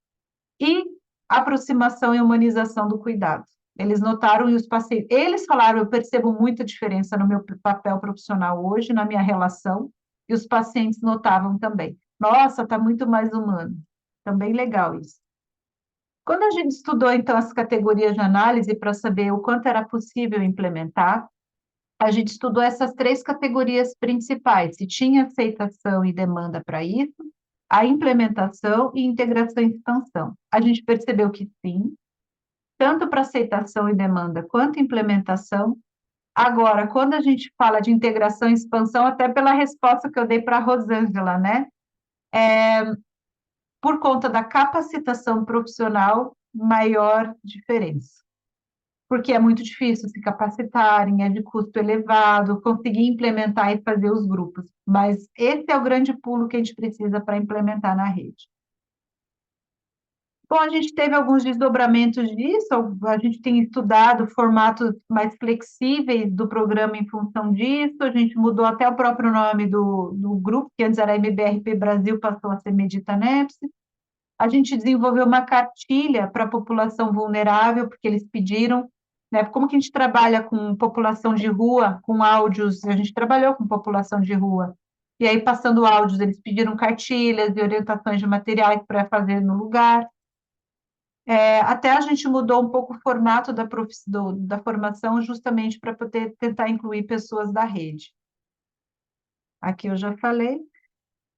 e aproximação e humanização do cuidado. Eles notaram e os pacientes, eles falaram, eu percebo muita diferença no meu papel profissional hoje, na minha relação, e os pacientes notavam também. Nossa, está muito mais humano. Também legal isso. Quando a gente estudou, então, as categorias de análise para saber o quanto era possível implementar, a gente estudou essas três categorias principais, se tinha aceitação e demanda para isso, a implementação e integração e expansão. A gente percebeu que sim, tanto para aceitação e demanda quanto implementação. Agora, quando a gente fala de integração e expansão, até pela resposta que eu dei para a Rosângela, né? Por conta da capacitação profissional, maior diferença. Porque é muito difícil se capacitarem, é de custo elevado, conseguir implementar e fazer os grupos. Mas esse é o grande pulo que a gente precisa para implementar na rede. Bom, a gente teve alguns desdobramentos disso, a gente tem estudado formatos mais flexíveis do programa em função disso, a gente mudou até o próprio nome do grupo, que antes era MBRP Brasil, passou a ser Meditaneps. A gente desenvolveu uma cartilha para a população vulnerável, porque eles pediram, né? Como que a gente trabalha com população de rua, com áudios, a gente trabalhou com população de rua, e aí passando áudios, eles pediram cartilhas e orientações de materiais para fazer no lugar. Até a gente mudou um pouco o formato da formação justamente para poder tentar incluir pessoas da rede. Aqui eu já falei.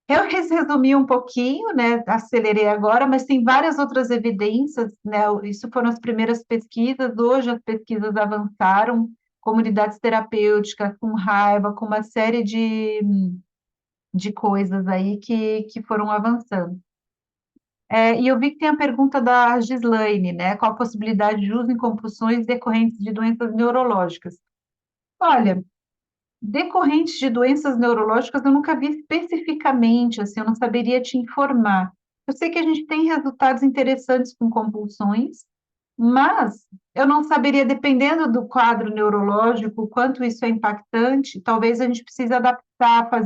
Eu resumi um pouquinho, né? Acelerei agora, mas tem várias outras evidências, né? Isso foram as primeiras pesquisas, hoje as pesquisas avançaram, comunidades terapêuticas com raiva, com uma série de coisas aí que foram avançando. E eu vi que tem a pergunta da Gislaine, né? Qual a possibilidade de uso em compulsões decorrentes de doenças neurológicas? Olha, decorrentes de doenças neurológicas eu nunca vi especificamente, assim, eu não saberia te informar. Eu sei que a gente tem resultados interessantes com compulsões, mas eu não saberia, dependendo do quadro neurológico, o quanto isso é impactante, talvez a gente precise adaptar, fazer